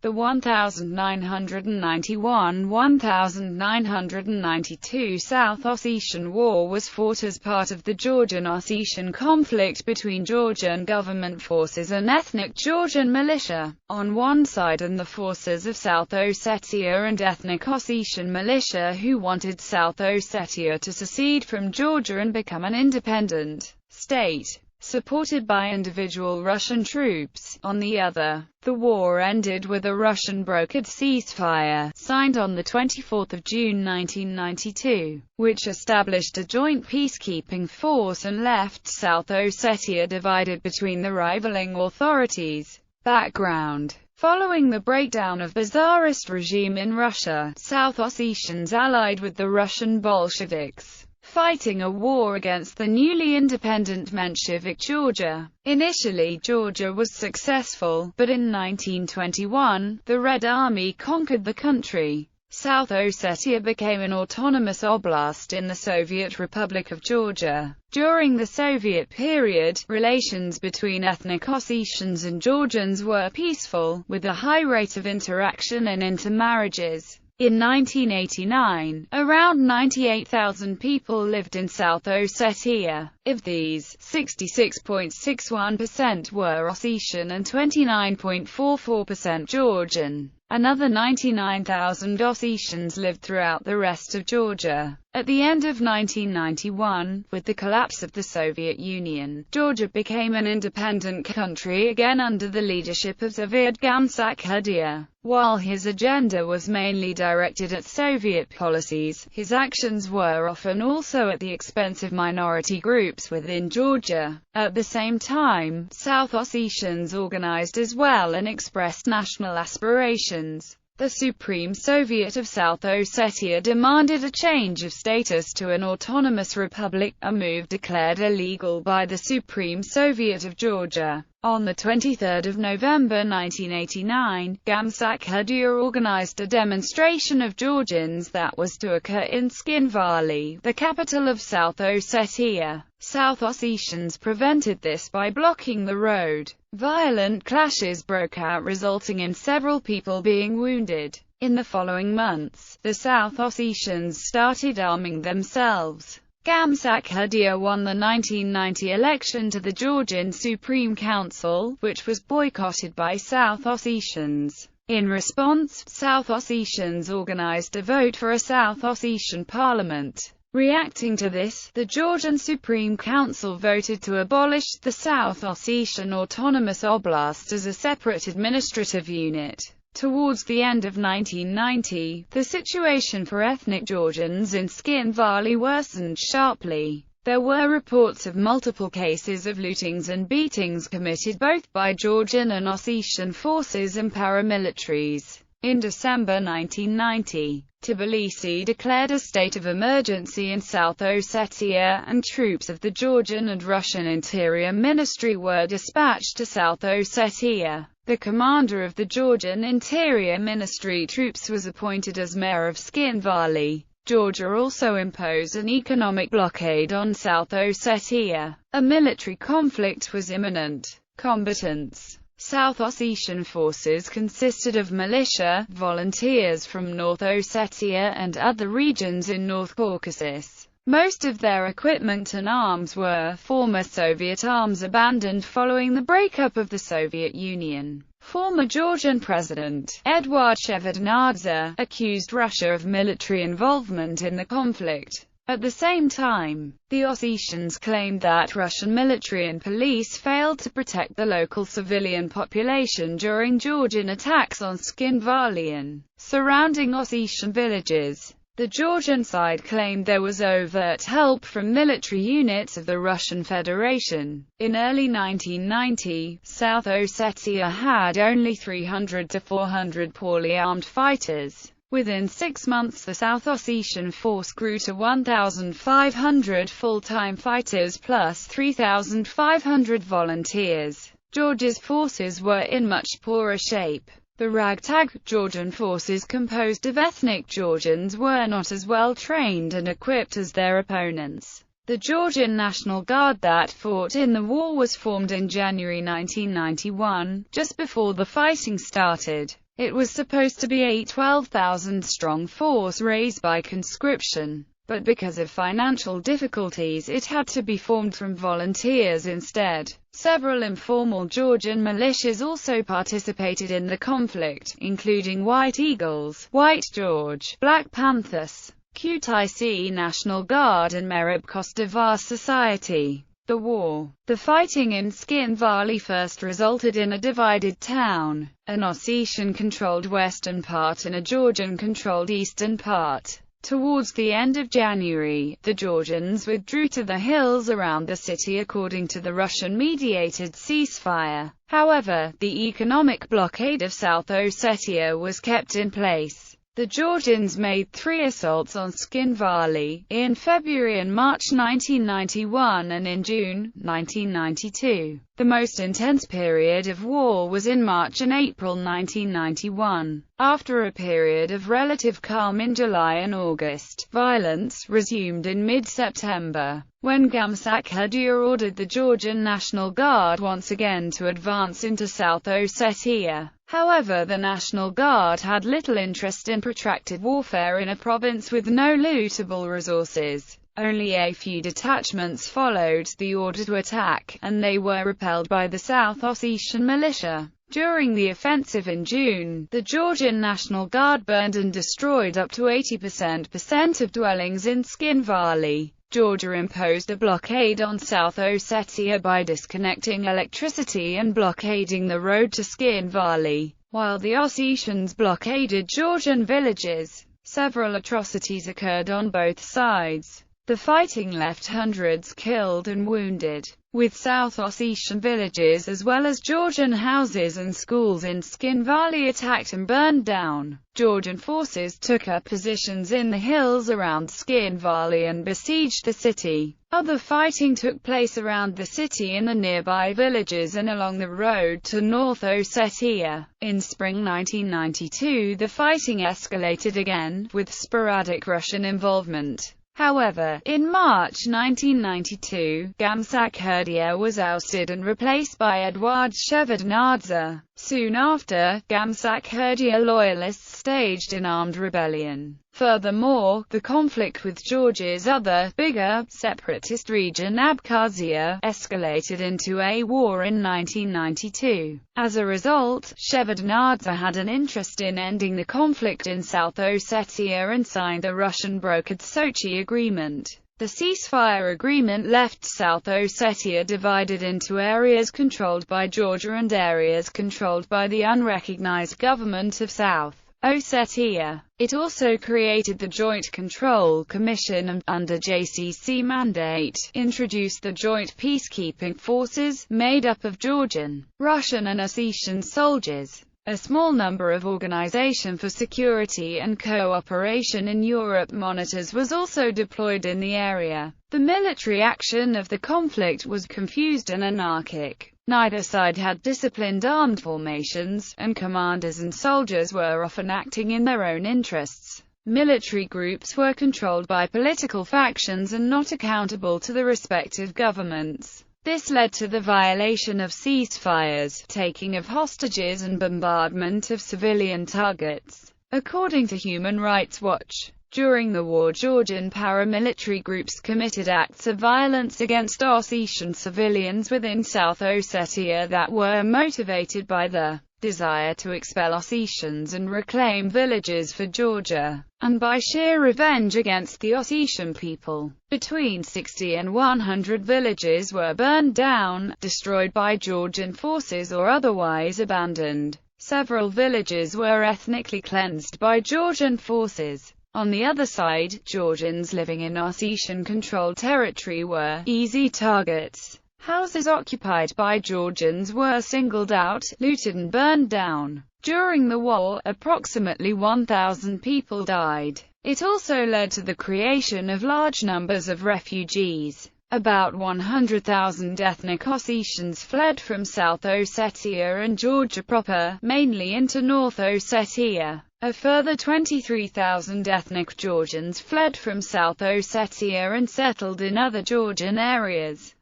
The 1991–1992 South Ossetian War was fought as part of the Georgian-Ossetian conflict between Georgian government forces and ethnic Georgian militia, on one side, and the forces of South Ossetia and ethnic Ossetian militia who wanted South Ossetia to secede from Georgia and become an independent state, supported by individual Russian troops, on the other. The war ended with a Russian-brokered ceasefire, signed on 24 June 1992, which established a joint peacekeeping force and left South Ossetia divided between the rivaling authorities. Background: following the breakdown of the Tsarist regime in Russia, South Ossetians allied with the Russian Bolsheviks, fighting a war against the newly independent Menshevik Georgia. Initially, Georgia was successful, but in 1921, the Red Army conquered the country. South Ossetia became an autonomous oblast in the Soviet Republic of Georgia. During the Soviet period, relations between ethnic Ossetians and Georgians were peaceful, with a high rate of interaction and intermarriages. In 1989, around 98,000 people lived in South Ossetia. Of these, 66.61% were Ossetian and 29.44% Georgian. Another 99,000 Ossetians lived throughout the rest of Georgia. At the end of 1991, with the collapse of the Soviet Union, Georgia became an independent country again under the leadership of Zviad Gamsakh. While his agenda was mainly directed at Soviet policies, his actions were often also at the expense of minority groups within Georgia. At the same time, South Ossetians organized as well and expressed national aspirations. The Supreme Soviet of South Ossetia demanded a change of status to an autonomous republic, a move declared illegal by the Supreme Soviet of Georgia. On 23 November 1989, Gamsakh organized a demonstration of Georgians that was to occur in Tskhinvali, the capital of South Ossetia. South Ossetians prevented this by blocking the road. Violent clashes broke out, resulting in several people being wounded. In the following months, the South Ossetians started arming themselves. Gamsakh won the 1990 election to the Georgian Supreme Council, which was boycotted by South Ossetians. In response, South Ossetians organized a vote for a South Ossetian parliament. Reacting to this, the Georgian Supreme Council voted to abolish the South Ossetian Autonomous Oblast as a separate administrative unit. Towards the end of 1990, the situation for ethnic Georgians in Tskhinvali worsened sharply. There were reports of multiple cases of lootings and beatings committed both by Georgian and Ossetian forces and paramilitaries. In December 1990, Tbilisi declared a state of emergency in South Ossetia, and troops of the Georgian and Russian Interior Ministry were dispatched to South Ossetia. The commander of the Georgian Interior Ministry troops was appointed as mayor of Tskhinvali. Georgia also imposed an economic blockade on South Ossetia. A military conflict was imminent. Combatants: South Ossetian forces consisted of militia, volunteers from North Ossetia and other regions in North Caucasus. Most of their equipment and arms were former Soviet arms abandoned following the breakup of the Soviet Union. Former Georgian President Eduard Shevardnadze accused Russia of military involvement in the conflict. At the same time, the Ossetians claimed that Russian military and police failed to protect the local civilian population during Georgian attacks on Tskhinvali and surrounding Ossetian villages. The Georgian side claimed there was overt help from military units of the Russian Federation. In early 1990, South Ossetia had only 300 to 400 poorly armed fighters. Within 6 months the South Ossetian force grew to 1,500 full-time fighters plus 3,500 volunteers. Georgia's forces were in much poorer shape. The ragtag Georgian forces composed of ethnic Georgians were not as well trained and equipped as their opponents. The Georgian National Guard that fought in the war was formed in January 1991, just before the fighting started. It was supposed to be a 12,000-strong force raised by conscription, but because of financial difficulties it had to be formed from volunteers instead. Several informal Georgian militias also participated in the conflict, including White Eagles, White George, Black Panthers, QTIC National Guard and Merib Kosovar Society. The fighting in Skin Valley first resulted in a divided town, an Ossetian-controlled western part and a Georgian-controlled eastern part. Towards the end of January, the Georgians withdrew to the hills around the city according to the Russian-mediated ceasefire. However, the economic blockade of South Ossetia was kept in place. The Georgians made 3 assaults on Skin Valley, in February and March 1991 and in June, 1992. The most intense period of war was in March and April 1991. After a period of relative calm in July and August, violence resumed in mid-September, when Gamsakherdia ordered the Georgian National Guard once again to advance into South Ossetia. However, the National Guard had little interest in protracted warfare in a province with no lootable resources. Only a few detachments followed the order to attack, and they were repelled by the South Ossetian militia. During the offensive in June, the Georgian National Guard burned and destroyed up to 80% of dwellings in Skin Valley. Georgia imposed a blockade on South Ossetia by disconnecting electricity and blockading the road to Skin Valley, while the Ossetians blockaded Georgian villages. Several atrocities occurred on both sides. The fighting left hundreds killed and wounded, with South Ossetian villages as well as Georgian houses and schools in Skin Valley attacked and burned down. Georgian forces took up positions in the hills around Skin Valley and besieged the city. Other fighting took place around the city in the nearby villages and along the road to North Ossetia. In spring 1992, the fighting escalated again, with sporadic Russian involvement. However, in March 1992, Gamsakherdia was ousted and replaced by Eduard Shevardnadze. Soon after, Gamsakherdia loyalists staged an armed rebellion. Furthermore, the conflict with Georgia's other, bigger, separatist region Abkhazia, escalated into a war in 1992. As a result, Shevardnadze had an interest in ending the conflict in South Ossetia and signed the Russian-brokered Sochi Agreement. The ceasefire agreement left South Ossetia divided into areas controlled by Georgia and areas controlled by the unrecognized government of South Ossetia. It also created the Joint Control Commission and, under JCC mandate, introduced the Joint Peacekeeping Forces, made up of Georgian, Russian and Ossetian soldiers. A small number of Organization for Security and Cooperation in Europe monitors was also deployed in the area. The military action of the conflict was confused and anarchic. Neither side had disciplined armed formations, and commanders and soldiers were often acting in their own interests. Military groups were controlled by political factions and not accountable to the respective governments. This led to the violation of ceasefires, taking of hostages and bombardment of civilian targets. According to Human Rights Watch, during the war Georgian paramilitary groups committed acts of violence against Ossetian civilians within South Ossetia that were motivated by the desire to expel Ossetians and reclaim villages for Georgia, and by sheer revenge against the Ossetian people. Between 60 and 100 villages were burned down, destroyed by Georgian forces or otherwise abandoned. Several villages were ethnically cleansed by Georgian forces. On the other side, Georgians living in Ossetian-controlled territory were easy targets. Houses occupied by Georgians were singled out, looted and burned down. During the war, approximately 1,000 people died. It also led to the creation of large numbers of refugees. About 100,000 ethnic Ossetians fled from South Ossetia and Georgia proper, mainly into North Ossetia. A further 23,000 ethnic Georgians fled from South Ossetia and settled in other Georgian areas.